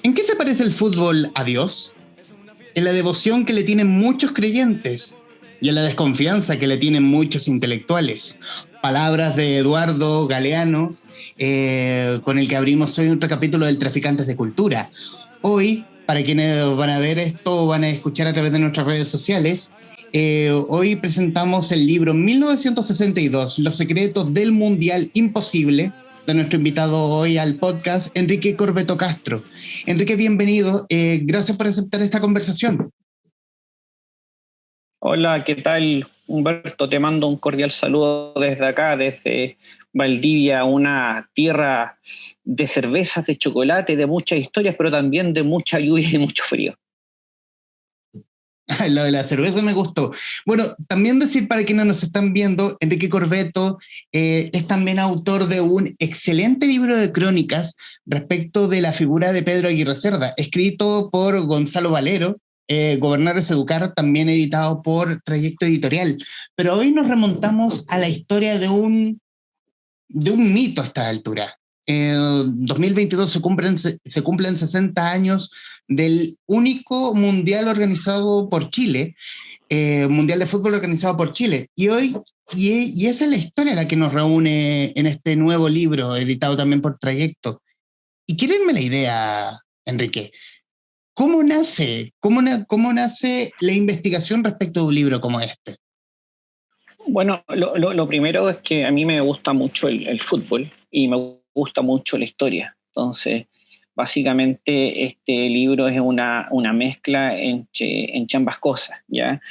¿En qué se parece el fútbol a Dios? En la devoción que le tienen muchos creyentes y en la desconfianza que le tienen muchos intelectuales. Palabras de Eduardo Galeano, con el que abrimos hoy otro capítulo del Traficantes de Cultura. Hoy, para quienes van a ver esto o van a escuchar a través de nuestras redes sociales, hoy presentamos el libro 1962, Los secretos del Mundial Imposible, de nuestro invitado hoy al podcast, Enrique Corbeto Castro. Enrique, bienvenido. Gracias por aceptar esta conversación. Hola, ¿qué tal, Humberto? Te mando un cordial saludo desde acá, desde Valdivia, una tierra de cervezas, de chocolate, de muchas historias, pero también de mucha lluvia y mucho frío. Lo de la cerveza me gustó. Bueno, también decir para quienes nos están viendo, Enrique Corbeto es también autor de un excelente libro de crónicas respecto de la figura de Pedro Aguirre Cerda, escrito por Gonzalo Valero, Gobernar es Educar, también editado por Trayecto Editorial. Pero hoy nos remontamos a la historia de un mito a esta altura. En 2022 se cumplen 60 años del único mundial organizado por Chile, mundial de fútbol organizado por Chile. Y esa es la historia la que nos reúne en este nuevo libro, editado también por Trayecto. Y quiero irme la idea, Enrique. ¿Cómo nace la investigación respecto de un libro como este? Bueno, lo primero es que a mí me gusta mucho el fútbol y me gusta mucho la historia. Entonces, básicamente este libro es una mezcla entre ambas cosas, ¿ya?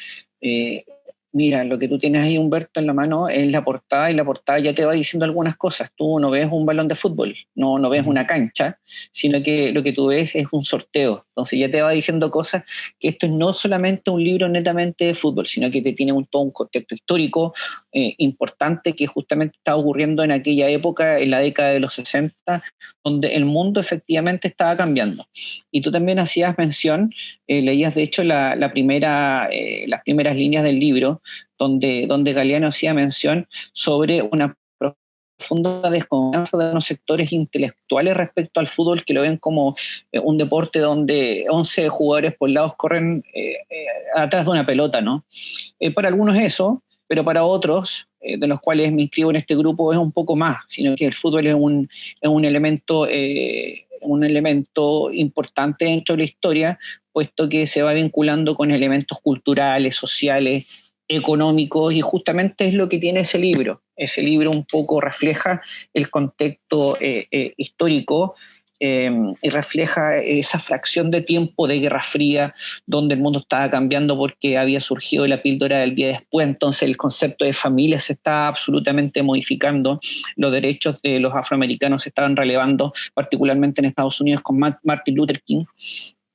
Eh, Mira, lo que tú tienes ahí, Humberto, en la mano es la portada, y la portada ya te va diciendo algunas cosas. Tú no ves un balón de fútbol, no ves una cancha, sino que lo que tú ves es un sorteo. Entonces ya te va diciendo cosas, que esto es no solamente un libro netamente de fútbol, sino que te tiene todo un contexto histórico importante, que justamente estaba ocurriendo en aquella época, en la década de los 60, donde el mundo efectivamente estaba cambiando. Y tú también hacías mención, leías de hecho las primeras líneas del libro, donde Galeano hacía mención sobre una profunda desconfianza de los sectores intelectuales respecto al fútbol, que lo ven como un deporte donde 11 jugadores por lados corren atrás de una pelota, ¿no? Para algunos eso, pero para otros, de los cuales me inscribo en este grupo, es un poco más, sino que el fútbol es un elemento importante dentro de la historia, puesto que se va vinculando con elementos culturales, sociales, económicos, y justamente es lo que tiene ese libro. Ese libro un poco refleja el contexto histórico, y refleja esa fracción de tiempo de Guerra Fría, donde el mundo estaba cambiando porque había surgido la píldora del día después. Entonces el concepto de familia se está absolutamente modificando, los derechos de los afroamericanos se estaban relevando, particularmente en Estados Unidos con Martin Luther King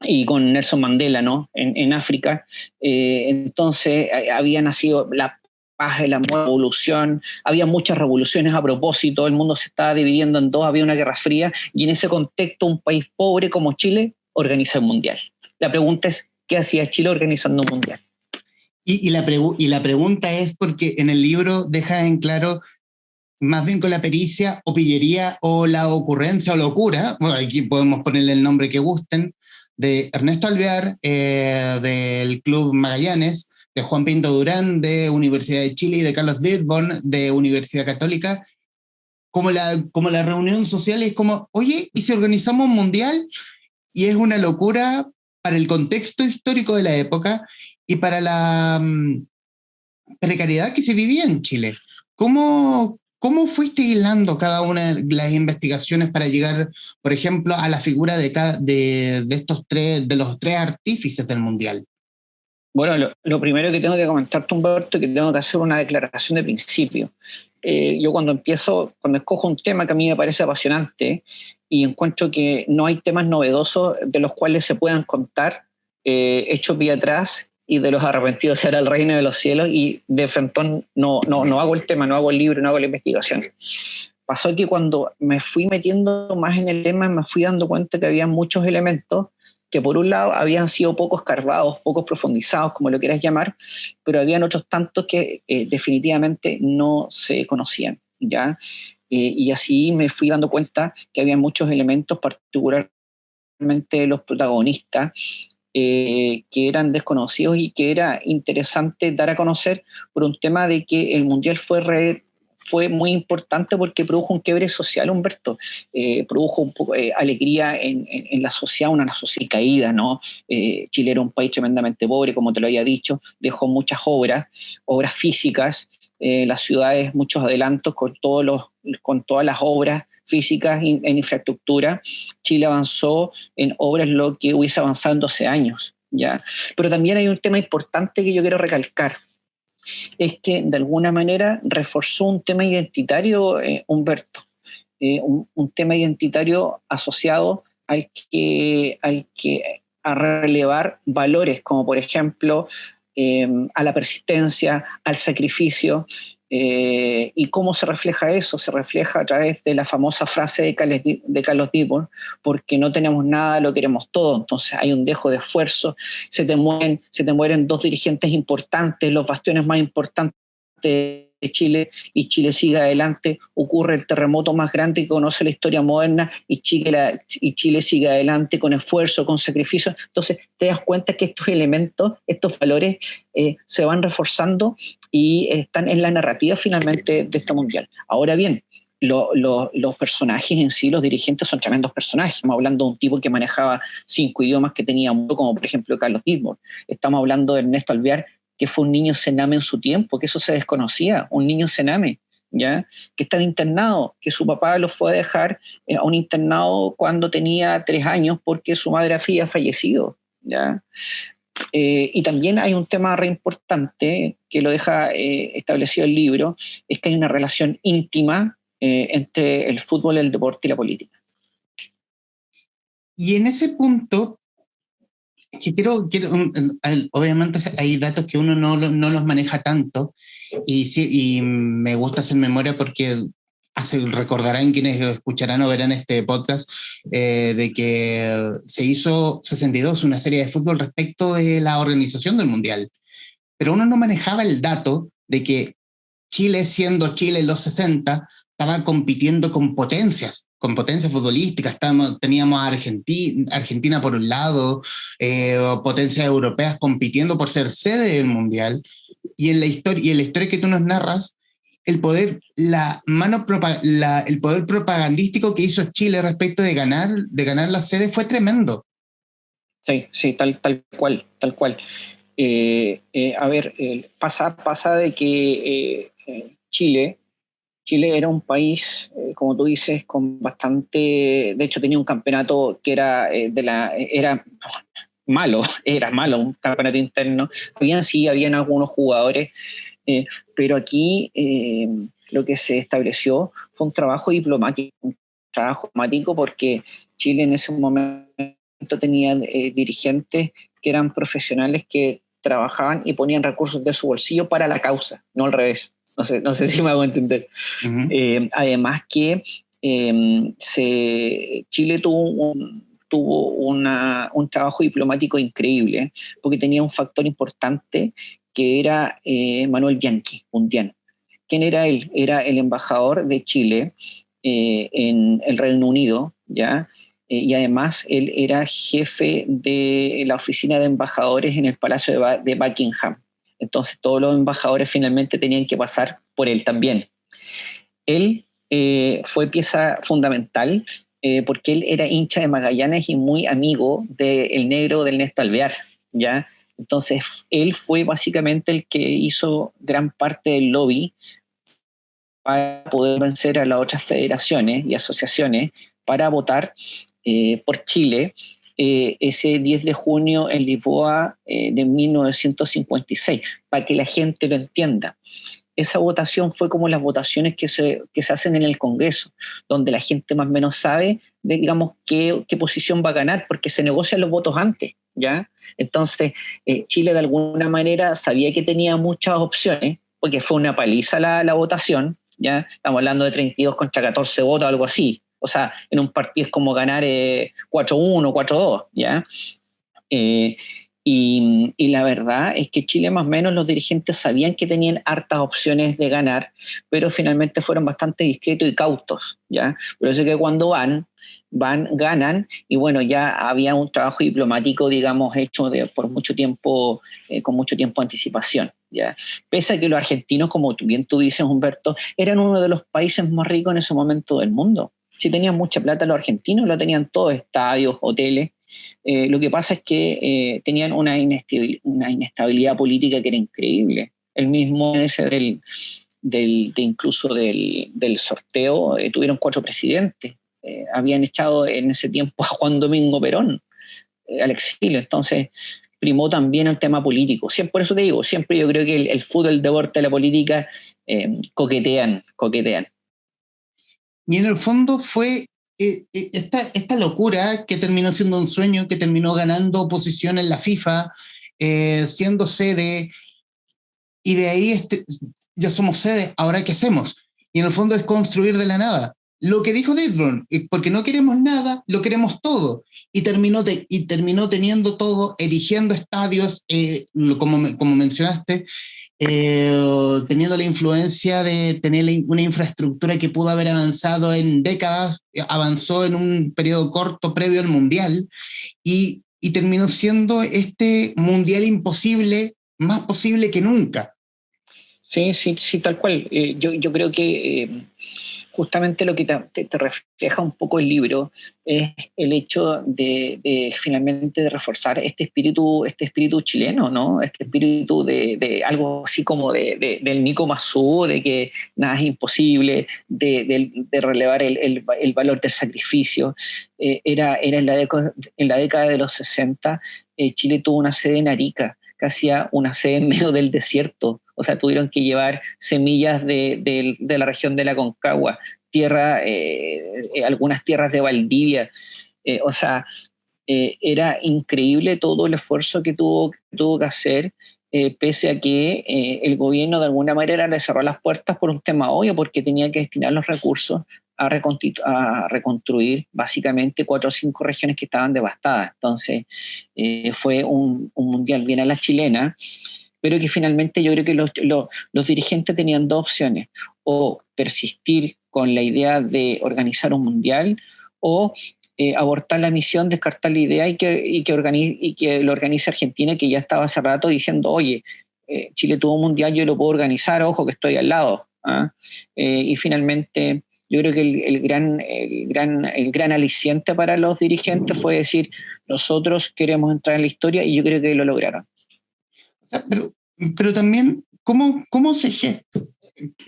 y con Nelson Mandela, ¿no? En África. Entonces había nacido la paz, el amor, la revolución, había muchas revoluciones a propósito, el mundo se estaba dividiendo en dos, había una guerra fría, y en ese contexto un país pobre como Chile organiza el mundial. La pregunta es, ¿qué hacía Chile organizando un mundial? Y la pregunta es porque en el libro deja en claro, más bien con la pericia o pillería o la ocurrencia o locura, bueno, aquí podemos ponerle el nombre que gusten, de Ernesto Alvear, del Club Magallanes, de Juan Pinto Durán, de Universidad de Chile, y de Carlos Dittborn, de Universidad Católica, como la reunión social es como, oye, ¿y si organizamos un mundial? Y es una locura para el contexto histórico de la época y para la precariedad que se vivía en Chile. ¿Cómo fuiste hilando cada una de las investigaciones para llegar, por ejemplo, a la figura de estos tres, de los tres artífices del Mundial? Bueno, lo primero que tengo que comentarte, Humberto, es que tengo que hacer una declaración de principio. Yo cuando escojo un tema que a mí me parece apasionante y encuentro que no hay temas novedosos de los cuales se puedan contar, echo pie atrás y de los arrepentidos será el reino de los cielos, y de frente no hago el tema, no hago el libro, no hago la investigación. Pasó que cuando me fui metiendo más en el tema, me fui dando cuenta que había muchos elementos que por un lado habían sido poco escarbados, poco profundizados, como lo quieras llamar, pero habían otros tantos que definitivamente no se conocían, ¿ya? Y así me fui dando cuenta que había muchos elementos, particularmente realmente los protagonistas, que eran desconocidos y que era interesante dar a conocer por un tema de que el Mundial fue muy importante porque produjo un quiebre social, Humberto. Produjo un poco alegría en la sociedad, una sociedad caída, ¿no? Chile era un país tremendamente pobre, como te lo había dicho, dejó muchas obras físicas, las ciudades, muchos adelantos con todas las obras físicas en infraestructura. Chile avanzó en obras lo que hubiese avanzado en 12 años, ¿ya? Pero también hay un tema importante que yo quiero recalcar, es que de alguna manera reforzó un tema identitario, Humberto, un tema identitario asociado a relevar valores como por ejemplo a la persistencia, al sacrificio. ¿Y cómo se refleja eso? Se refleja a través de la famosa frase de Carlos Dittborn, porque no tenemos nada, lo queremos todo. Entonces hay un dejo de esfuerzo, se te mueren dos dirigentes importantes, los bastiones más importantes de Chile, y Chile sigue adelante. Ocurre el terremoto más grande que conoce la historia moderna y Chile sigue adelante con esfuerzo, con sacrificio. Entonces te das cuenta que estos elementos, estos valores se van reforzando y están en la narrativa finalmente de este mundial. Ahora bien, los personajes en sí, los dirigentes, son tremendos personajes. Estamos hablando de un tipo que manejaba 5 idiomas, que tenía mucho, como por ejemplo Carlos Dittborn. Estamos hablando de Ernesto Alvear, que fue un niño cename en su tiempo, que eso se desconocía, un niño cename, ¿ya? Que estaba internado, que su papá lo fue a dejar a un internado cuando tenía 3 años porque su madre había fallecido, ¿ya? Y también hay un tema re importante que lo deja establecido el libro, es que hay una relación íntima entre el fútbol, el deporte y la política. Y en ese punto, que obviamente hay datos que uno no los maneja tanto, y me gusta hacer memoria porque recordarán quienes escucharán o verán este podcast, de que se hizo 62, una serie de fútbol respecto de la organización del Mundial. Pero uno no manejaba el dato de que Chile, siendo Chile en los 60, estaba compitiendo con potencias futbolísticas. Teníamos a Argentina por un lado, potencias europeas compitiendo por ser sede del Mundial, y en la historia que tú nos narras, el poder propagandístico que hizo Chile respecto de ganar la sede fue tremendo. Sí, tal cual, tal cual. A ver, pasa de que Chile era un país, como tú dices, con bastante, de hecho tenía un campeonato que era era malo, un campeonato interno. Habían algunos jugadores, pero aquí lo que se estableció fue un trabajo diplomático, porque Chile en ese momento tenía dirigentes que eran profesionales, que trabajaban y ponían recursos de su bolsillo para la causa, no al revés. No sé si me hago entender. Uh-huh. Además que Chile tuvo un trabajo diplomático increíble, porque tenía un factor importante que era Manuel Bianchi, Bundiano. ¿Quién era él? Era el embajador de Chile en el Reino Unido, ¿ya? Y además él era jefe de la oficina de embajadores en el Palacio de Buckingham. Entonces todos los embajadores finalmente tenían que pasar por él también. Él fue pieza fundamental porque él era hincha de Magallanes y muy amigo del negro del Ernesto Alvear, ¿ya? Entonces él fue básicamente el que hizo gran parte del lobby para poder vencer a las otras federaciones y asociaciones para votar por Chile ese 10 de junio en Lisboa de 1956, para que la gente lo entienda. Esa votación fue como las votaciones que se hacen en el Congreso, donde la gente más o menos sabe, digamos, qué posición va a ganar, porque se negocian los votos antes, ¿ya? Entonces, Chile de alguna manera sabía que tenía muchas opciones, porque fue una paliza la votación, ¿ya? Estamos hablando de 32 contra 14 votos, algo así. O sea, en un partido es como ganar 4-1, 4-2, ¿ya? Y la verdad es que Chile más o menos los dirigentes sabían que tenían hartas opciones de ganar, pero finalmente fueron bastante discretos y cautos, ¿ya? Por eso es que cuando ganan, y bueno, ya había un trabajo diplomático, digamos, hecho por mucho tiempo, con mucho tiempo de anticipación, ¿ya? Pese a que los argentinos, como bien tú dices, Humberto, eran uno de los países más ricos en ese momento del mundo. Si tenían mucha plata los argentinos, lo tenían todos, estadios, hoteles. Lo que pasa es que tenían una inestabilidad política que era increíble. El mismo ese incluso del sorteo, tuvieron 4 presidentes. Habían echado en ese tiempo a Juan Domingo Perón al exilio. Entonces, primó también el tema político. Siempre, por eso te digo, siempre yo creo que el fútbol, el deporte, la política coquetean. Y en el fondo fue esta locura que terminó siendo un sueño, que terminó ganando posición en la FIFA, siendo sede, y de ahí ya somos sede, ahora ¿qué hacemos? Y en el fondo es construir de la nada. Lo que dijo Deadburn, porque no queremos nada, lo queremos todo. Y terminó teniendo todo, erigiendo estadios, como mencionaste, teniendo la influencia de tener una infraestructura que pudo haber avanzado en décadas, avanzó en un periodo corto previo al Mundial, y terminó siendo este Mundial imposible, más posible que nunca. Sí, sí, sí, tal cual. Yo creo que justamente lo que te refleja un poco el libro es el hecho de finalmente de reforzar este espíritu chileno, ¿no? Este espíritu de algo así como del Nico Massú, de que nada es imposible, de relevar el valor del sacrificio. Era en la década de los 60, Chile tuvo una sede en Arica, que hacía una sede en medio del desierto. O sea, tuvieron que llevar semillas de la región de la Concagua, algunas tierras de Valdivia. O sea, era increíble todo el esfuerzo que tuvo que hacer, pese a que el gobierno de alguna manera le cerró las puertas por un tema obvio, porque tenía que destinar los recursos a reconstruir básicamente 4 o 5 regiones que estaban devastadas. Entonces, fue un mundial bien a la chilena, pero que finalmente yo creo que los dirigentes tenían 2 opciones: o persistir con la idea de organizar un mundial, o abortar la misión, descartar la idea y que lo organice Argentina, que ya estaba hace rato diciendo, oye, Chile tuvo un mundial, yo lo puedo organizar, ojo que estoy al lado. ¿Ah? Y finalmente yo creo que el gran aliciente para los dirigentes fue decir, nosotros queremos entrar en la historia, y yo creo que lo lograron. Pero también, ¿cómo se gesta?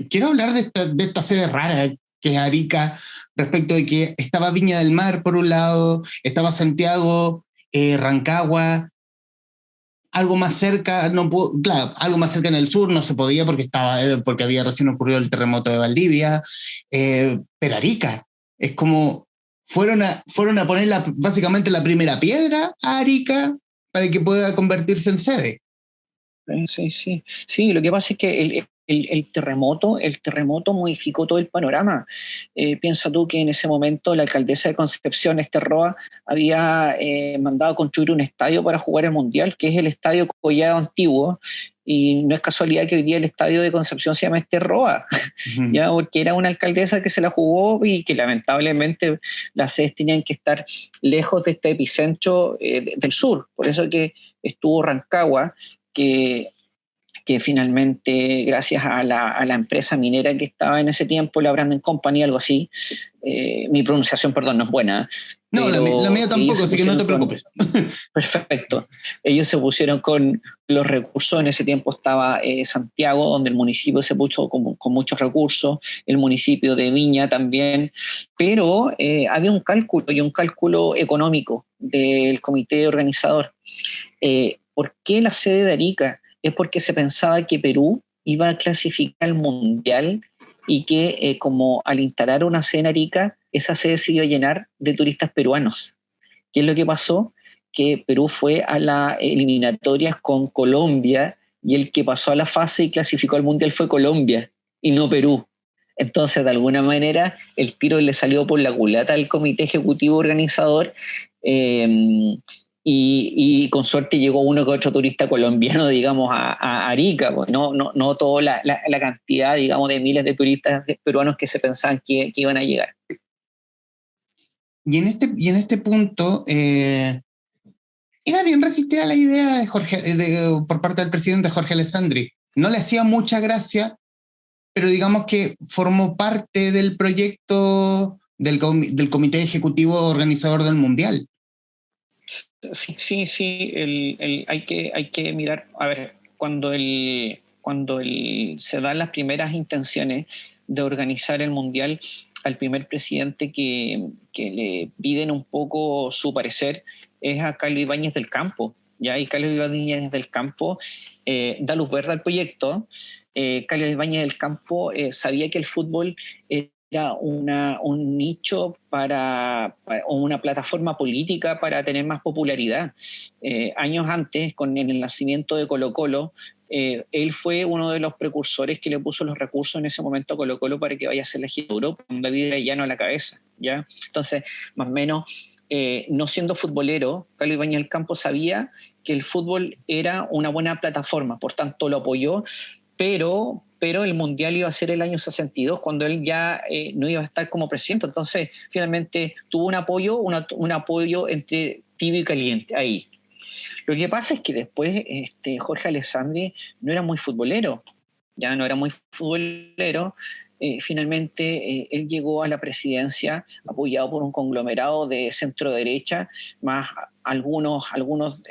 Quiero hablar de esta sede rara que es Arica, respecto de que estaba Viña del Mar por un lado, estaba Santiago, Rancagua, algo más cerca, claro, algo más cerca en el sur no se podía porque había recién ocurrido el terremoto de Valdivia, pero Arica es como fueron a poner básicamente la primera piedra a Arica para que pueda convertirse en sede. Sí, sí. Sí, lo que pasa es que el terremoto modificó todo el panorama. Piensa tú que en ese momento la alcaldesa de Concepción, Esther Roa, había mandado construir un estadio para jugar el Mundial, que es el Estadio Collado Antiguo, y no es casualidad que hoy día el estadio de Concepción se llama Esther Roa, ¿ya? Porque era una alcaldesa que se la jugó y que lamentablemente las sedes tenían que estar lejos de este epicentro del sur. Por eso que estuvo Rancagua, que finalmente, gracias a la empresa minera que estaba en ese tiempo, la Brandon Company, algo así, mi pronunciación, perdón, no es buena. No, la mía tampoco, así que no te preocupes. Perfecto. Ellos se pusieron con los recursos. En ese tiempo estaba Santiago, donde el municipio se puso con muchos recursos, el municipio de Viña también, pero había un cálculo económico del comité organizador. ¿Por qué la sede de Arica? Es porque se pensaba que Perú iba a clasificar al Mundial, y que como al instalar una sede en Arica, esa sede se iba a llenar de turistas peruanos. ¿Qué es lo que pasó? Que Perú fue a las eliminatorias con Colombia, y el que pasó a la fase y clasificó al Mundial fue Colombia y no Perú. Entonces, de alguna manera, el tiro le salió por la culata al comité ejecutivo organizador, y con suerte llegó uno que otro turista colombiano, digamos, a Arica, pues no toda la cantidad, digamos, de miles de turistas peruanos que se pensaban que iban a llegar. Y en este punto, era bien resistida a la idea de por parte del presidente Jorge Alessandri. No le hacía mucha gracia, pero digamos que formó parte del proyecto del comité ejecutivo organizador del Mundial. Sí, hay que mirar, a ver, cuando se dan las primeras intenciones de organizar el Mundial, al primer presidente que le piden un poco su parecer es a Carlos Ibáñez del Campo, ¿ya? Y Carlos Ibáñez del Campo da luz verde al proyecto. Carlos Ibáñez del Campo sabía que el fútbol era un nicho o una plataforma política para tener más popularidad. Años antes, con el nacimiento de Colo-Colo, él fue uno de los precursores que le puso los recursos en ese momento a Colo-Colo para que vaya a hacer la gira de Europa, con David Arellano a la cabeza, ¿ya? Entonces, más o menos, no siendo futbolero, Carlos Ibáñez del Campo sabía que el fútbol era una buena plataforma, por tanto lo apoyó, pero el Mundial iba a ser el año 62, cuando él ya no iba a estar como presidente. Entonces, finalmente tuvo un apoyo entre tibio y caliente ahí. Lo que pasa es que después Jorge Alessandri no era muy futbolero, ya no era muy futbolero. Finalmente él llegó a la presidencia apoyado por un conglomerado de centro derecha, más algunos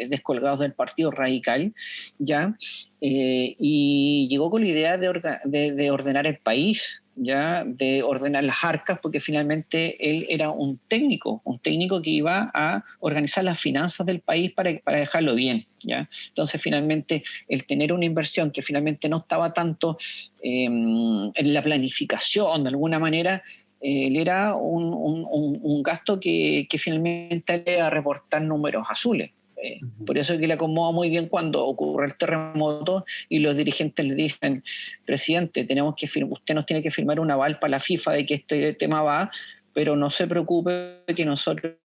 descolgados del Partido Radical, ¿ya? Y llegó con la idea de ordenar el país, ya, de ordenar las arcas, porque finalmente él era un técnico que iba a organizar las finanzas del país para dejarlo bien, ¿ya? Entonces finalmente el tener una inversión que finalmente no estaba tanto en la planificación de alguna manera, era un gasto que finalmente le iba a reportar números azules. Por eso es que le acomoda muy bien cuando ocurre el terremoto y los dirigentes le dicen: presidente, usted nos tiene que firmar un aval para la FIFA de que este tema va, pero no se preocupe que nosotros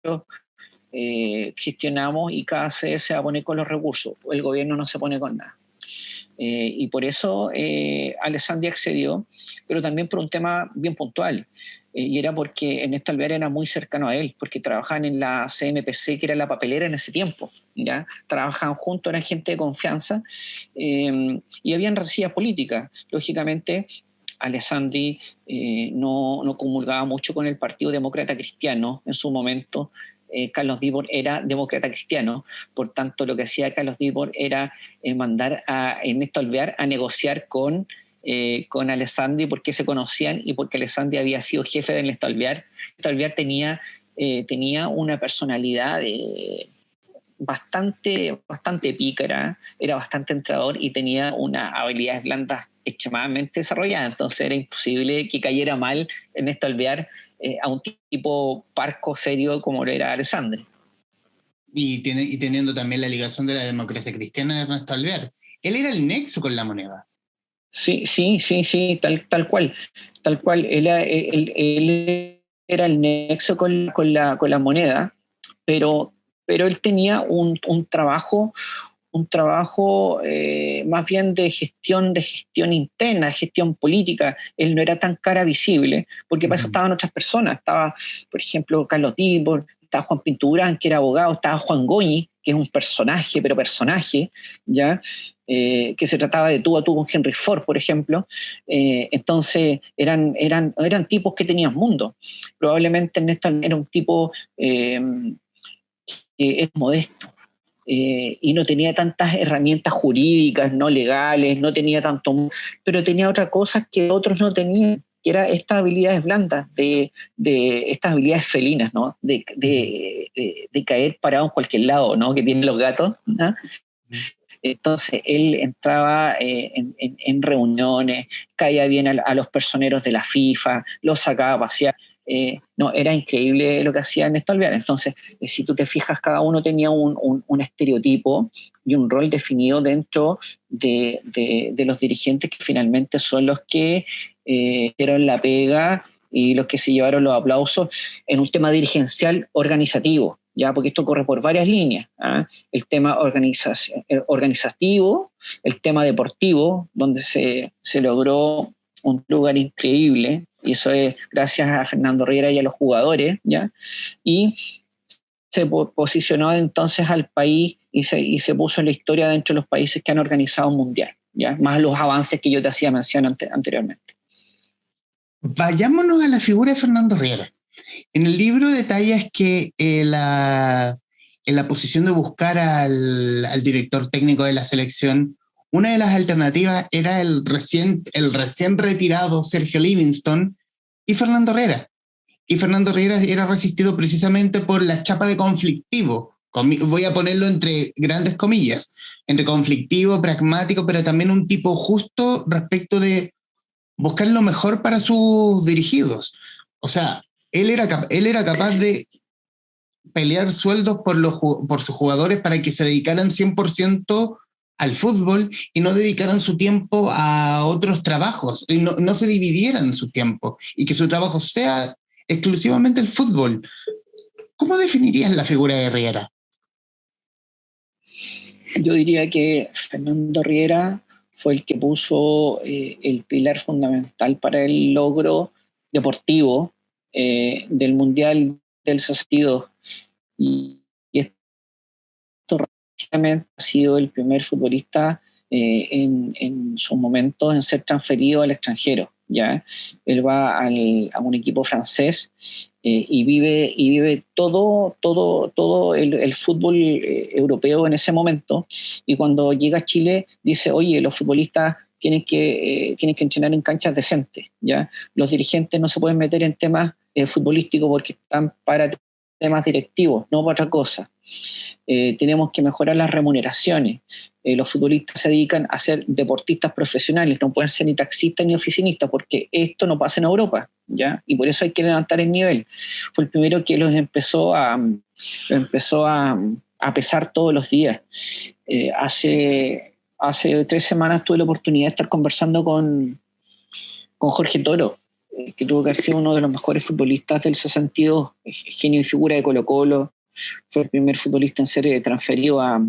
gestionamos y cada sede se va a poner con los recursos, el gobierno no se pone con nada. Y por eso Alessandri accedió, pero también por un tema bien puntual. Y era porque Ernesto Alvear era muy cercano a él, porque trabajaban en la CMPC, que era la papelera en ese tiempo, ¿ya? Trabajaban juntos, eran gente de confianza, y habían rencillas políticas. Lógicamente, Alessandri no comulgaba mucho con el Partido Demócrata Cristiano en su momento. Carlos Dibor era demócrata cristiano, por tanto lo que hacía Carlos Dibor era mandar a Ernesto Alvear a negociar con Alessandri, porque se conocían y porque Alessandri había sido jefe de Ernesto Alvear. Ernesto Alvear tenía una personalidad bastante pícara, era bastante entrador y tenía unas habilidades blandas extremadamente desarrolladas, entonces era imposible que cayera mal Ernesto Alvear a un tipo parco, serio como lo era Alessandri. Y teniendo también la ligación de la democracia cristiana de Ernesto Alvear. Él era el nexo con la moneda. Sí, tal cual. Él era el nexo con la moneda, pero él tenía un trabajo más bien de gestión interna, gestión política. Él no era tan cara visible, porque para eso estaban otras personas. Estaba, por ejemplo, Carlos Dibor, estaba Juan Pinturán, que era abogado, estaba Juan Goñi, que es un personaje, ¿ya? Que se trataba de tú a tú con Henry Ford, por ejemplo. Entonces eran tipos que tenían mundo. Probablemente Ernesto era un tipo que es modesto, y no tenía tantas herramientas jurídicas, no legales, no tenía tanto, pero tenía otras cosas que otros no tenían, que eran estas habilidades blandas, de estas habilidades felinas, ¿no? De caer parado en cualquier lado, ¿no? Que tienen los gatos, ¿no? Entonces él entraba en reuniones, caía bien a los personeros de la FIFA, los sacaba a pasear. No, era increíble lo que hacía Ernesto Alvear. Entonces, si tú te fijas, cada uno tenía un estereotipo y un rol definido dentro de los dirigentes, que finalmente son los que dieron la pega y los que se llevaron los aplausos en un tema dirigencial organizativo, ya, porque esto corre por varias líneas, ¿ah? El tema organizativo, el tema deportivo, donde se logró un lugar increíble, y eso es gracias a Fernando Riera y a los jugadores, ¿ya? Y se posicionó entonces al país y se puso en la historia dentro de los países que han organizado un mundial, ¿ya? Más los avances que yo te hacía mención anteriormente. Vayámonos a la figura de Fernando Riera. En el libro detallas que en la posición de buscar al director técnico de la selección, una de las alternativas era el recién retirado Sergio Livingstone y Fernando Riera. Y Fernando Riera era resistido precisamente por la chapa de conflictivo. Voy a ponerlo entre grandes comillas, entre conflictivo, pragmático, pero también un tipo justo respecto de buscar lo mejor para sus dirigidos. O sea, él era capaz de pelear sueldos por sus jugadores para que se dedicaran 100% al fútbol y no dedicaran su tiempo a otros trabajos, y no se dividieran su tiempo, y que su trabajo sea exclusivamente el fútbol. ¿Cómo definirías la figura de Riera? Yo diría que Fernando Riera fue el que puso el pilar fundamental para el logro deportivo del Mundial del 62. Y esto realmente ha sido el primer futbolista en sus momentos en ser transferido al extranjero. ¿Ya? Él va a un equipo francés y vive todo el fútbol europeo en ese momento, y cuando llega a Chile dice, oye, los futbolistas tienen que entrenar en canchas decentes, ¿ya? Los dirigentes no se pueden meter en temas futbolísticos porque están para temas directivos, no para otra cosa. Tenemos que mejorar las remuneraciones. Los futbolistas se dedican a ser deportistas profesionales, no pueden ser ni taxistas ni oficinistas, porque esto no pasa en Europa, ¿ya? Y por eso hay que levantar el nivel. Fue el primero que los empezó a pesar todos los días. Hace 3 semanas tuve la oportunidad de estar conversando con Jorge Toro, que tuvo que haber sido uno de los mejores futbolistas del 62, genio y figura de Colo-Colo. Fue el primer futbolista en ser transferido a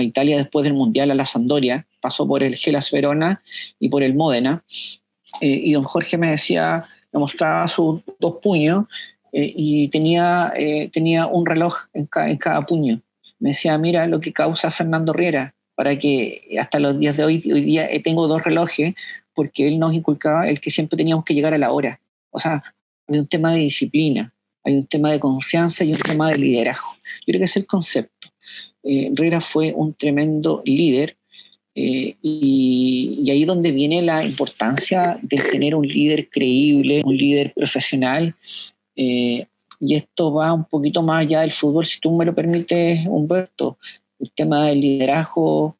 Italia después del Mundial, a la Sampdoria. Pasó por el Hellas Verona y por el Módena. Y don Jorge me mostraba sus 2 puños y tenía un reloj en cada puño. Me decía, mira lo que causa Fernando Riera, para que hasta los días de hoy día tengo 2 relojes, porque él nos inculcaba el que siempre teníamos que llegar a la hora. O sea, hay un tema de disciplina, hay un tema de confianza y un tema de liderazgo. Yo creo que es el concepto. Riera fue un tremendo líder, y ahí es donde viene la importancia de tener un líder creíble, un líder profesional, y esto va un poquito más allá del fútbol, si tú me lo permites, Humberto. El tema del liderazgo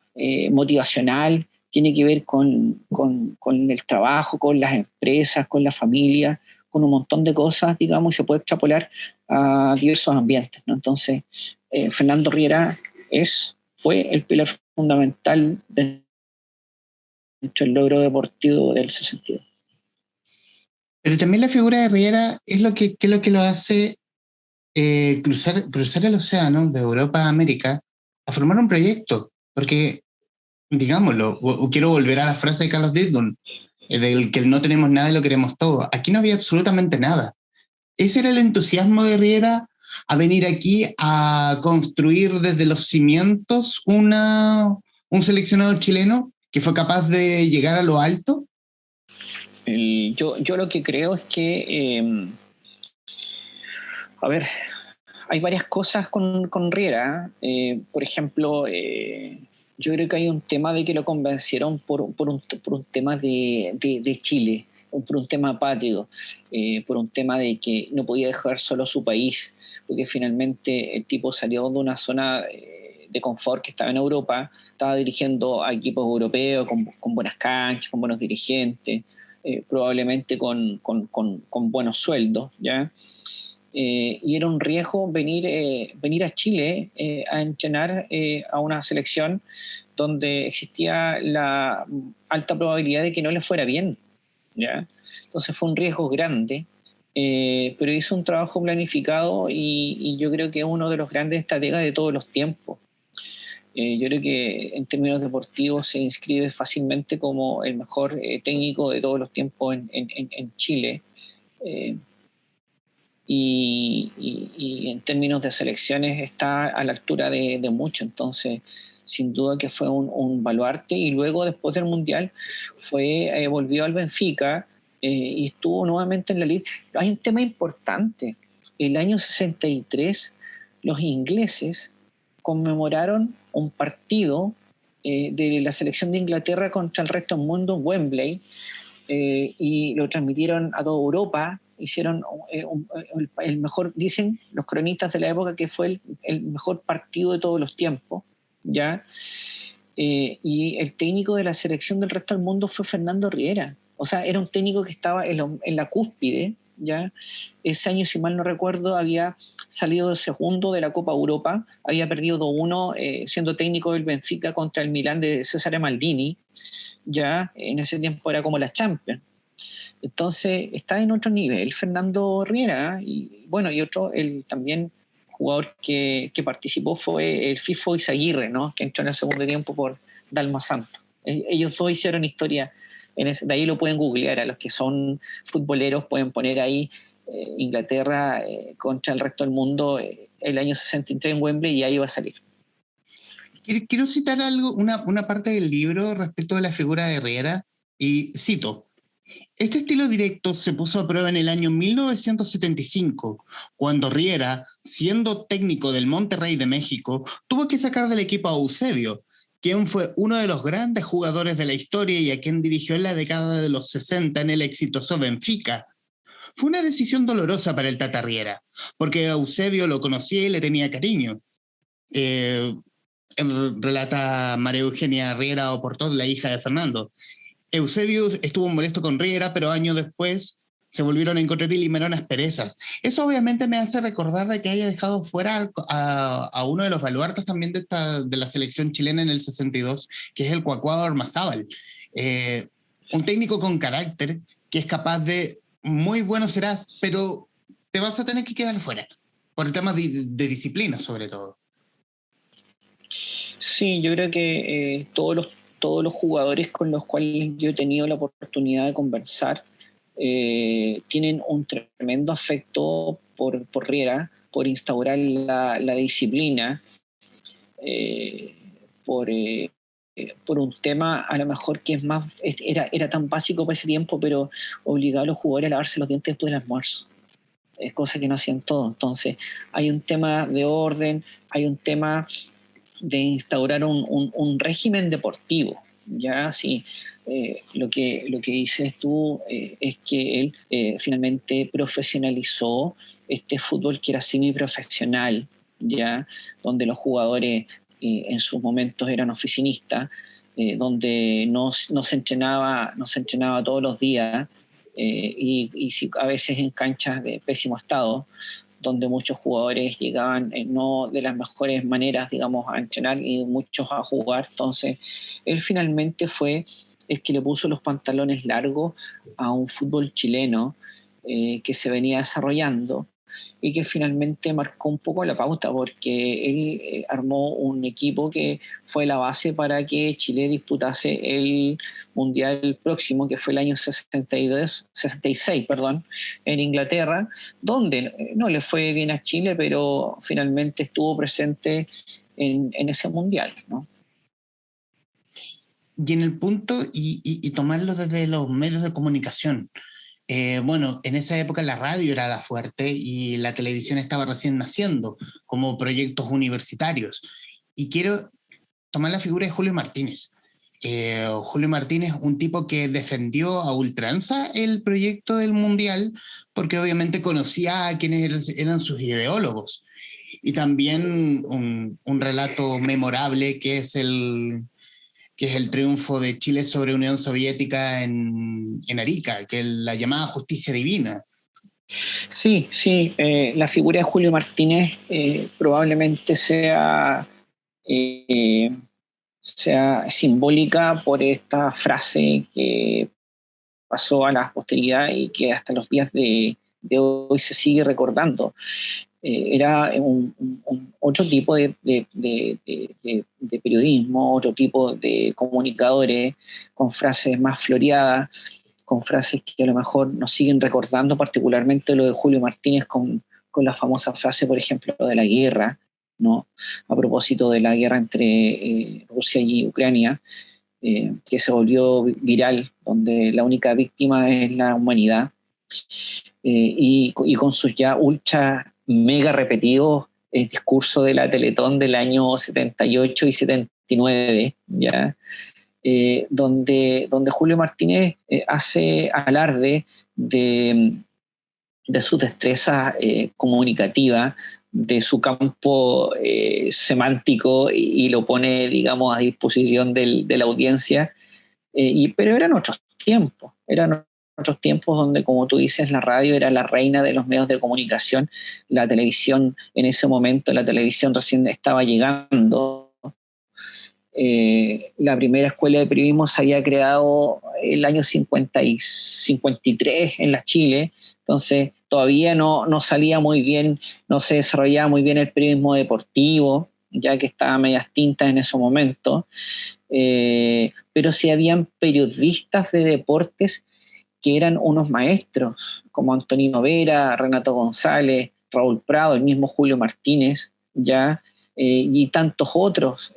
motivacional tiene que ver con el trabajo, con las empresas, con la familia, con un montón de cosas, digamos, y se puede extrapolar a diversos ambientes, ¿no? Entonces, Fernando Riera fue el pilar fundamental dentro del logro deportivo del 62. Pero también la figura de Riera es lo que lo hace cruzar el océano de Europa a América a formar un proyecto. Porque, digámoslo, quiero volver a la frase de Carlos Disdon, del que no tenemos nada y lo queremos todo. Aquí no había absolutamente nada. Ese era el entusiasmo de Riera a venir aquí a construir desde los cimientos un seleccionado chileno que fue capaz de llegar a lo alto. Yo lo que creo es que, a ver, hay varias cosas con Riera. Por ejemplo, yo creo que hay un tema de que lo convencieron por un tema de Chile, por un tema apático, por un tema de que no podía dejar solo su país, porque finalmente el tipo salió de una zona de confort que estaba en Europa, estaba dirigiendo a equipos europeos con buenas canchas, con buenos dirigentes, probablemente con buenos sueldos, ¿ya? Y era un riesgo venir a Chile a entrenar a una selección donde existía la alta probabilidad de que no le fuera bien, ¿ya? Entonces fue un riesgo grande, pero hizo un trabajo planificado y yo creo que es uno de los grandes estrategas de todos los tiempos. Yo creo que en términos deportivos se inscribe fácilmente como el mejor técnico de todos los tiempos en Chile. Eh, y en términos de selecciones está a la altura de mucho, entonces sin duda que fue un baluarte y luego después del Mundial volvió al Benfica y estuvo nuevamente en la lista. Hay un tema importante, el año 63 los ingleses conmemoraron un partido de la selección de Inglaterra contra el resto del mundo, Wembley, y lo transmitieron a toda Europa, hicieron el mejor, dicen los cronistas de la época que fue el mejor partido de todos los tiempos, ¿ya? Y el técnico de la selección del resto del mundo fue Fernando Riera, o sea, era un técnico que estaba en la cúspide, ¿ya? Ese año, si mal no recuerdo, había salido segundo de la Copa Europa, había perdido 2-1 siendo técnico del Benfica contra el Milán de Cesare Maldini, ya en ese tiempo era como la Champions. Entonces está en otro nivel Fernando Riera, y bueno, y otro, el también jugador que participó fue el FIFO Izaguirre, ¿no? Que entró en el segundo tiempo por Dalma Santo. Ellos dos hicieron historia, de ahí lo pueden googlear, a los que son futboleros pueden poner ahí Inglaterra contra el resto del mundo el año 63 en Wembley y ahí va a salir. Quiero citar algo, una parte del libro respecto de la figura de Riera, y cito: este estilo directo se puso a prueba en el año 1975, cuando Riera, siendo técnico del Monterrey de México, tuvo que sacar del equipo a Eusebio, quien fue uno de los grandes jugadores de la historia y a quien dirigió en la década de los 60 en el exitoso Benfica. Fue una decisión dolorosa para el Tata Riera, porque Eusebio lo conocía y le tenía cariño. Eh, Relata María Eugenia Riera Oportón, la hija de Fernando. Eusebio estuvo molesto con Riera, pero años después se volvieron a encontrar y limaron asperezas. Eso obviamente me hace recordar de que haya dejado fuera a uno de los baluartes también de la selección chilena en el 62, que es el Cuacuado Ormazábal. Un técnico con carácter que es capaz de, muy bueno serás, pero te vas a tener que quedar fuera, por el tema de disciplina sobre todo. Sí, yo creo que todos los jugadores con los cuales yo he tenido la oportunidad de conversar tienen un tremendo afecto por Riera, por instaurar la disciplina, eh, por, eh, por un tema a lo mejor que es más, era tan básico para ese tiempo, pero obligaba a los jugadores a lavarse los dientes después del almuerzo. Es cosa que no hacían todo. Entonces, hay un tema de orden, hay un tema de instaurar un régimen deportivo. Ya sí, lo que dices tú es que él finalmente profesionalizó este fútbol que era semiprofesional, ya donde los jugadores en sus momentos eran oficinistas, donde no se entrenaba todos los días y a veces en canchas de pésimo estado, donde muchos jugadores llegaban no de las mejores maneras, digamos, a entrenar y muchos a jugar. Entonces, él finalmente fue el que le puso los pantalones largos a un fútbol chileno que se venía desarrollando y que finalmente marcó un poco la pauta porque él armó un equipo que fue la base para que Chile disputase el Mundial próximo, que fue el año 66, perdón, en Inglaterra, donde no le fue bien a Chile, pero finalmente estuvo presente en ese Mundial, ¿no? Y en el punto, y tomarlo desde los medios de comunicación. Bueno, en esa época la radio era la fuerte y la televisión estaba recién naciendo como proyectos universitarios. Y quiero tomar la figura de Julio Martínez. Julio Martínez, un tipo que defendió a ultranza el proyecto del Mundial, porque obviamente conocía a quienes eran sus ideólogos. Y también un relato memorable que es el triunfo de Chile sobre Unión Soviética en Arica, que es la llamada justicia divina. Sí, sí, la figura de Julio Martínez probablemente eh, sea simbólica por esta frase que pasó a la posteridad y que hasta los días de hoy se sigue recordando. Era otro tipo de periodismo, otro tipo de comunicadores, con frases más floreadas, con frases que a lo mejor nos siguen recordando, particularmente lo de Julio Martínez con la famosa frase, por ejemplo, de la guerra, ¿no? A propósito de la guerra entre Rusia y Ucrania, que se volvió viral, donde la única víctima es la humanidad, y con sus ya ultra mega repetidos discursos de la Teletón del año 78 y 79, ¿ya? Donde Julio Martínez hace alarde de su destreza comunicativa, de su campo semántico y lo pone, digamos, a disposición de la audiencia. Pero eran otros tiempos donde, como tú dices, la radio era la reina de los medios de comunicación, la televisión en ese momento, la televisión recién estaba llegando. La primera escuela de periodismo se había creado el año 53 en la Chile, entonces todavía no salía muy bien, no se desarrollaba muy bien el periodismo deportivo, ya que estaba a medias tintas en ese momento, pero sí habían periodistas de deportes que eran unos maestros, como Antonino Vera, Renato González, Raúl Prado, el mismo Julio Martínez, ya, y tantos otros,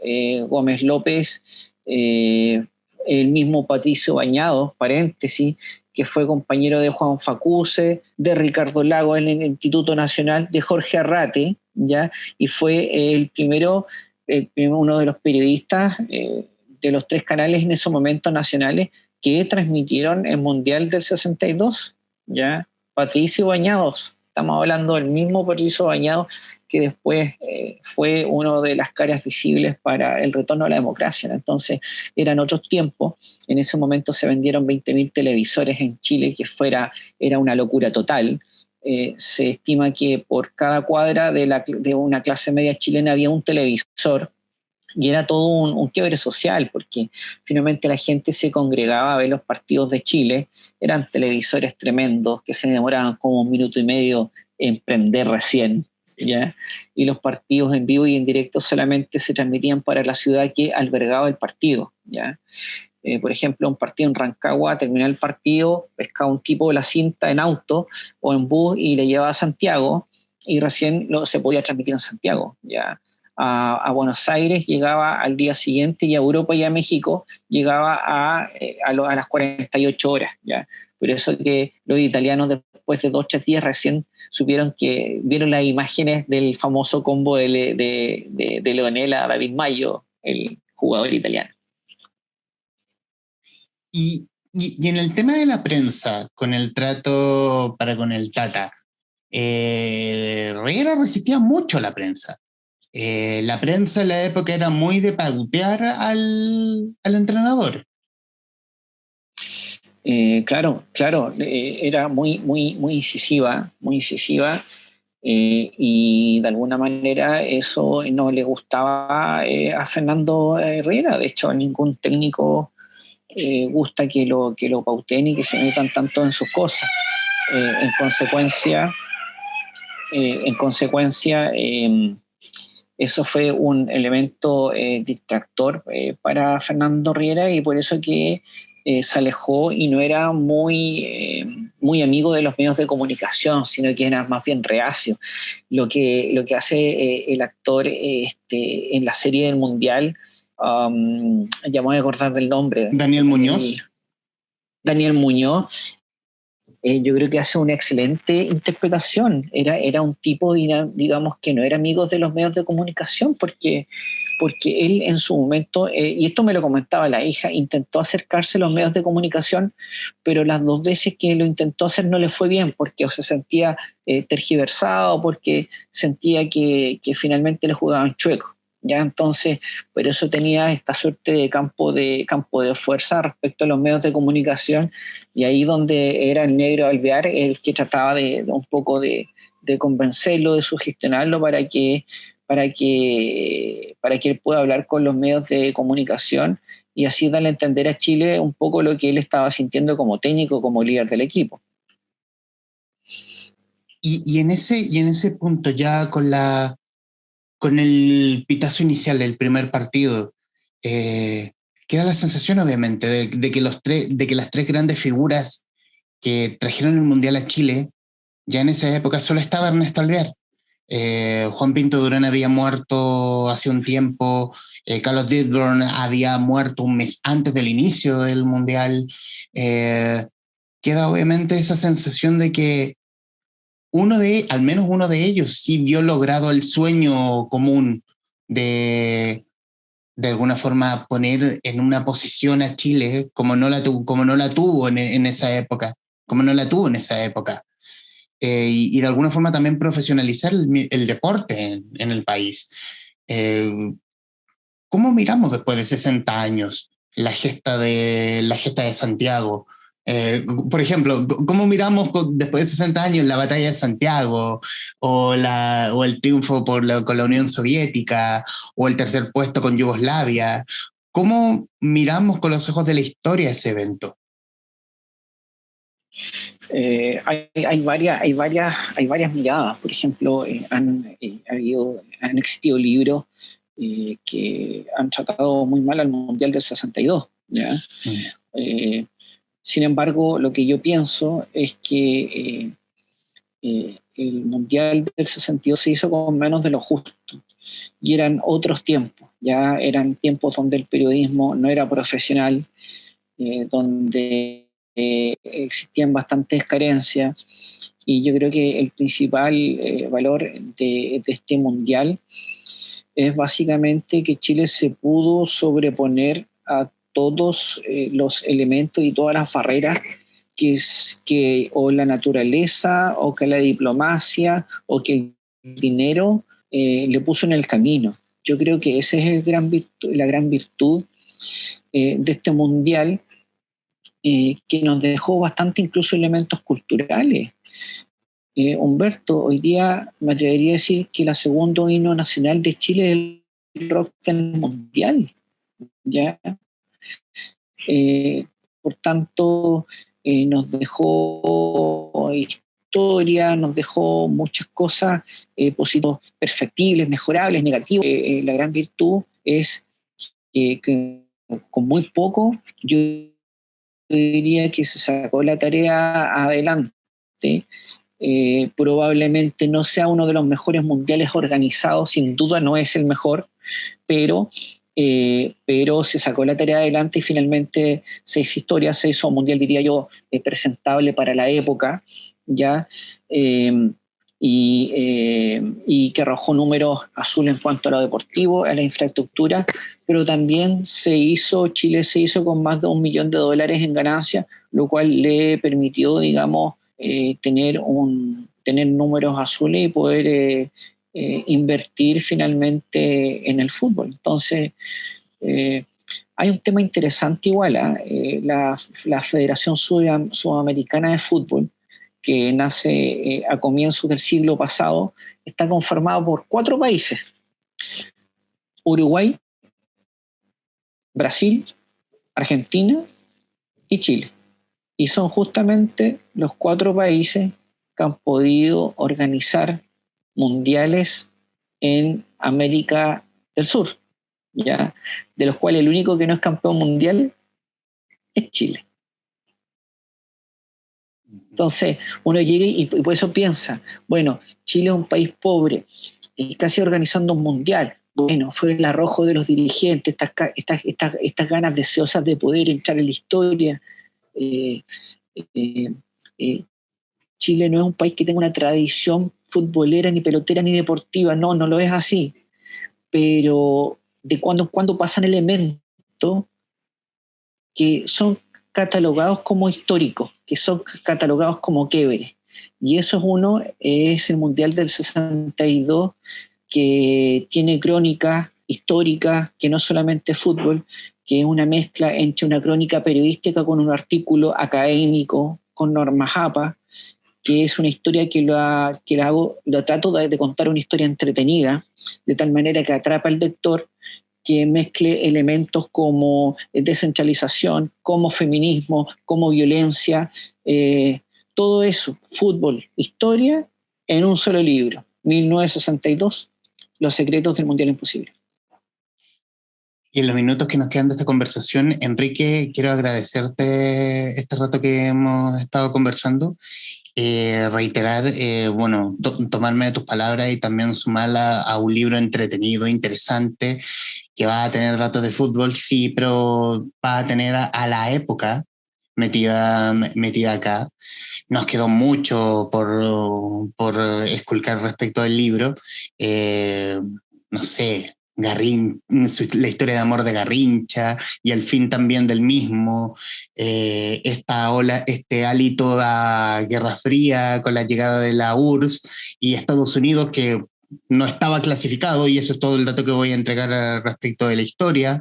Gómez López, el mismo Patricio Bañados, paréntesis, que fue compañero de Juan Facuse, de Ricardo Lago en el Instituto Nacional, de Jorge Arrate, ya, y fue uno de los periodistas de los 3 canales en ese momento nacionales que transmitieron el Mundial del 62, ¿ya? Patricio Bañados, estamos hablando del mismo Patricio Bañados que después fue una de las caras visibles para el retorno a la democracia, ¿no? Entonces eran otros tiempos, en ese momento se vendieron 20.000 televisores en Chile, que era una locura total. Se estima que por cada cuadra de una clase media chilena había un televisor, y era todo un quiebre social, porque finalmente la gente se congregaba a ver los partidos de Chile, eran televisores tremendos que se demoraban como 1 minuto y medio en prender recién, ¿ya? Y los partidos en vivo y en directo solamente se transmitían para la ciudad que albergaba el partido, ¿ya? Por ejemplo, un partido en Rancagua, terminaba el partido, pescaba un tipo de la cinta en auto o en bus y le llevaba a Santiago, y recién se podía transmitir en Santiago, ¿ya? A Buenos Aires llegaba al día siguiente, y a Europa y a México llegaba a las 48 horas, ¿ya? Por eso que los italianos, después de 2 o 3 días, recién vieron las imágenes del famoso combo de Leonel a David Mayo, el jugador italiano. Y en el tema de la prensa, con el trato para con el Tata, Riera resistía mucho a la prensa. La prensa en la época era muy de pautear al entrenador. Claro, era muy incisiva, y de alguna manera eso no le gustaba a Fernando Riera. De hecho, a ningún técnico gusta que lo pauteen y que se metan tanto en sus cosas. En consecuencia, eso fue un elemento distractor para Fernando Riera, y por eso que se alejó y no era muy amigo de los medios de comunicación, sino que era más bien reacio. Lo que hace el actor en la serie del Mundial, ya me voy a acordar del nombre. Daniel Muñoz. Daniel Muñoz, yo creo que hace una excelente interpretación. Era un tipo, digamos, que no era amigo de los medios de comunicación, porque él en su momento, y esto me lo comentaba la hija, intentó acercarse a los medios de comunicación, pero las 2 veces que lo intentó hacer no le fue bien, porque o se sentía tergiversado, porque sentía que finalmente le jugaban chueco. ¿Ya? Entonces, por eso tenía esta suerte de campo de fuerza respecto a los medios de comunicación, y ahí donde era el negro Alvear el que trataba de un poco de convencerlo, de sugestionarlo para que él pueda hablar con los medios de comunicación, y así darle a entender a Chile un poco lo que él estaba sintiendo como técnico, como líder del equipo. y en ese punto, ya con el pitazo inicial del primer partido, queda la sensación, obviamente, de que de que las tres grandes figuras que trajeron el Mundial a Chile, ya en esa época solo estaba Ernesto Alvear. Juan Pinto Durán había muerto hace un tiempo, Carlos Didburn había muerto un mes antes del inicio del Mundial. Eh, Queda obviamente esa sensación de que al menos uno de ellos sí vio logrado el sueño común de, de alguna forma poner en una posición a Chile como no la tuvo en esa época, como no la tuvo en esa época. Y de alguna forma también profesionalizar el deporte en el país. Eh, ¿Cómo miramos después de 60 años la gesta de Santiago? Por ejemplo, ¿cómo miramos después de 60 años la batalla de Santiago o el triunfo con la Unión Soviética o el tercer puesto con Yugoslavia? ¿Cómo miramos con los ojos de la historia ese evento? Hay varias miradas. Por ejemplo, han existido libros que han tratado muy mal al Mundial del 62, ¿ya? Eh, Sin embargo, lo que yo pienso es que el Mundial del 62 se hizo con menos de lo justo y eran otros tiempos, ya eran tiempos donde el periodismo no era profesional, donde existían bastantes carencias, y yo creo que el principal valor de este mundial es básicamente que Chile se pudo sobreponer a todos los elementos y todas las barreras que o la naturaleza o que la diplomacia o que el dinero le puso en el camino. Yo creo que esa es la gran virtud de este mundial, que nos dejó bastante incluso elementos culturales. Humberto, hoy día me atrevería a decir que el segundo himno nacional de Chile es el rock del mundial, ¿ya? Por tanto, nos dejó historia, nos dejó muchas cosas positivas, perfectibles, mejorables, negativas. La gran virtud es que con muy poco yo diría que se sacó la tarea adelante. Probablemente no sea uno de los mejores mundiales organizados, sin duda no es el mejor, pero se sacó la tarea adelante y finalmente se hizo un mundial, diría yo, presentable para la época, ¿ya? Eh, y que arrojó números azules en cuanto a lo deportivo, a la infraestructura, pero también Chile se hizo con más de $1 millón en ganancias, lo cual le permitió, digamos, tener números azules y poder invertir finalmente en el fútbol. Entonces, hay un tema interesante igual, ¿eh? La Federación Sudamericana de Fútbol, que nace a comienzos del siglo pasado, está conformado por 4 países: Uruguay, Brasil, Argentina y Chile. Y son justamente los 4 países que han podido organizar mundiales en América del Sur, ¿ya? De los cuales el único que no es campeón mundial es Chile. Entonces, uno llega y por eso piensa, bueno, Chile es un país pobre, casi organizando un mundial. Bueno, fue el arrojo de los dirigentes, estas ganas deseosas de poder entrar en la historia. Eh, eh, eh, Chile no es un país que tenga una tradición futbolera, ni pelotera, ni deportiva. No, no lo es así. Pero de cuando en cuando pasan elementos que son catalogados como históricos, que son catalogados como quiebres. Y eso es el Mundial del 62, que tiene crónicas históricas, que no solamente es fútbol, que es una mezcla entre una crónica periodística con un artículo académico, con normas APA, que es una historia lo trato de contar una historia entretenida, de tal manera que atrapa al lector, que mezcle elementos como descentralización, como feminismo, como violencia, todo eso, fútbol, historia en un solo libro, 1962, Los secretos del Mundial Imposible. Y en los minutos que nos quedan de esta conversación, Enrique, quiero agradecerte este rato que hemos estado conversando, reiterar, tomarme de tus palabras y también sumarla a un libro entretenido, interesante, que va a tener datos de fútbol, sí, pero va a tener a la época metida acá. Nos quedó mucho por esculcar respecto al libro. No sé, la historia de amor de Garrincha y el fin también del mismo, esta ola, este hálito de Guerra Fría con la llegada de la URSS y Estados Unidos que no estaba clasificado, y eso es todo el dato que voy a entregar respecto de la historia.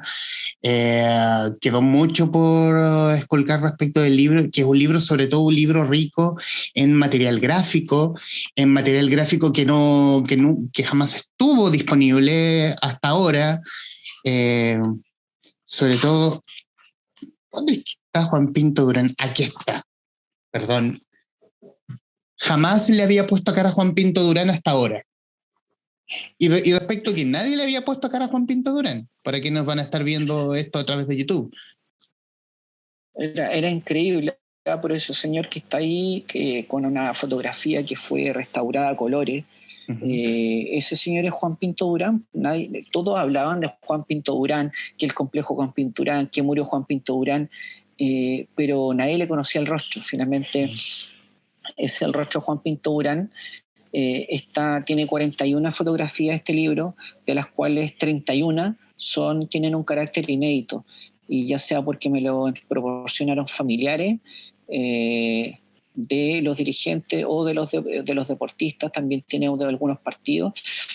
Quedó mucho por escolcar respecto del libro, que es un libro, sobre todo un libro rico en material gráfico que jamás estuvo disponible hasta ahora. Eh, Sobre todo, ¿dónde está Juan Pinto Durán? Aquí está, perdón. Jamás le había puesto cara a Juan Pinto Durán hasta ahora. Y respecto a que nadie le había puesto cara a Juan Pinto Durán, para quienes van a estar viendo esto a través de YouTube. Era increíble, por eso señor que está ahí, que con una fotografía que fue restaurada a colores. Ese señor es Juan Pinto Durán. Todos hablaban de Juan Pinto Durán, que el complejo Juan Pinto Durán, que murió Juan Pinto Durán, pero nadie le conocía el rostro. Finalmente es el rostro de Juan Pinto Durán. Tiene 41 fotografías este libro, de las cuales 31 tienen un carácter inédito, y ya sea porque me lo proporcionaron familiares de los dirigentes o de los deportistas, también tiene de algunos partidos,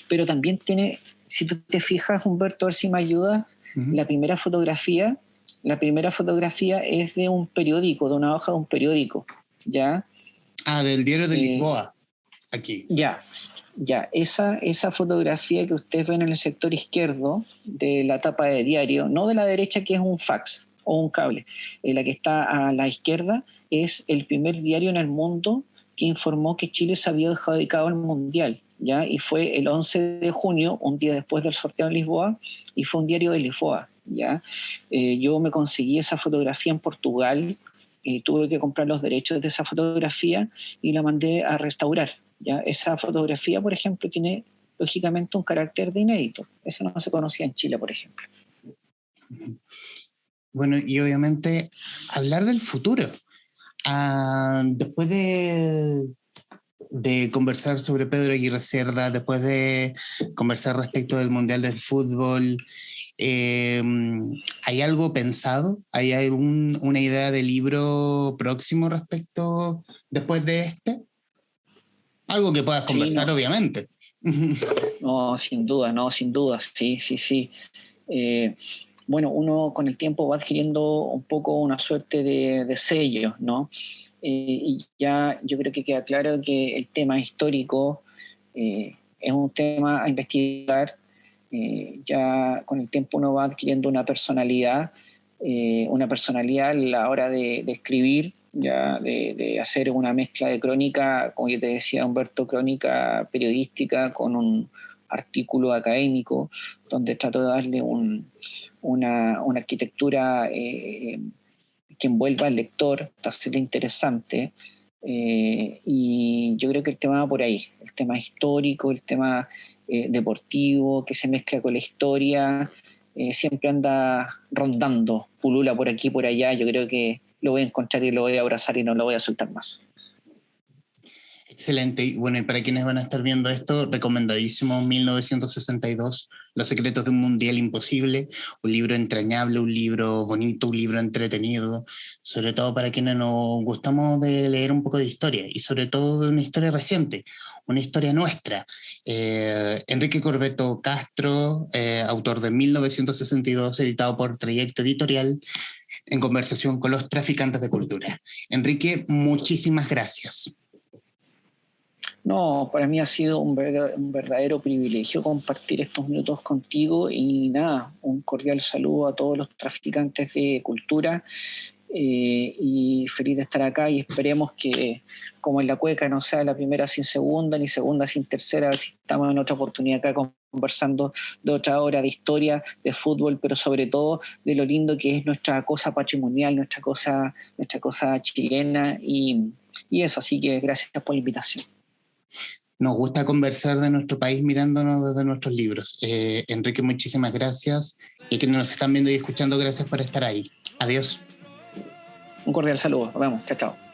pero también tiene, si tú te fijas, Humberto, a ver si me ayudas, la primera fotografía es de un periódico, de una hoja de un periódico, ¿ya? Del diario de Lisboa. Aquí. Ya. Esa fotografía que ustedes ven en el sector izquierdo de la tapa de diario, no de la derecha que es un fax o un cable, la que está a la izquierda es el primer diario en el mundo que informó que Chile se había adjudicado al Mundial, ¿ya? Y fue el 11 de junio, un día después del sorteo en Lisboa, y fue un diario de Lisboa, ¿ya? Yo me conseguí esa fotografía en Portugal, tuve que comprar los derechos de esa fotografía y la mandé a restaurar. ¿Ya? Esa fotografía, por ejemplo, tiene lógicamente un carácter de inédito. Eso no se conocía en Chile, por ejemplo. Bueno, y obviamente hablar del futuro. Después de conversar sobre Pedro Aguirre Cerda, después de conversar respecto del Mundial del Fútbol, ¿hay algo pensado? ¿Hay una idea de libro próximo respecto después de este? Algo que puedas conversar, sí, obviamente. No, sin duda, sí. Bueno, uno con el tiempo va adquiriendo un poco una suerte de sello, ¿no? Y ya yo creo que queda claro que el tema histórico es un tema a investigar. Ya con el tiempo uno va adquiriendo una personalidad a la hora de escribir, ya de hacer una mezcla de crónica, como yo te decía, Humberto, crónica periodística con un artículo académico, donde trato de darle una arquitectura que envuelva al lector, hacerle interesante, y yo creo que el tema va por ahí, el tema histórico, el tema deportivo, que se mezcla con la historia, siempre anda rondando, pulula por aquí, por allá. Yo creo que lo voy a encontrar y lo voy a abrazar y no lo voy a soltar más. Excelente. Y bueno, y para quienes van a estar viendo esto, recomendadísimo 1962, Los secretos de un Mundial Imposible, un libro entrañable, un libro bonito, un libro entretenido, sobre todo para quienes nos gustamos de leer un poco de historia y sobre todo de una historia reciente, una historia nuestra. Enrique Corbeto Castro, autor de 1962, editado por Trayecto Editorial, en conversación con los traficantes de cultura. Enrique, muchísimas gracias. No, para mí ha sido un verdadero privilegio compartir estos minutos contigo y nada, un cordial saludo a todos los traficantes de cultura. y feliz de estar acá, y esperemos que, como en la cueca, no sea la primera sin segunda, ni segunda sin tercera, a ver si estamos en otra oportunidad acá conversando de otra hora de historia, de fútbol, pero sobre todo de lo lindo que es nuestra cosa patrimonial, nuestra cosa chilena, y eso. Así que gracias por la invitación. Nos gusta conversar de nuestro país mirándonos desde nuestros libros. Enrique, muchísimas gracias. Y quienes nos están viendo y escuchando, gracias por estar ahí. Adiós. Un cordial saludo. Nos vemos. Chao, chao.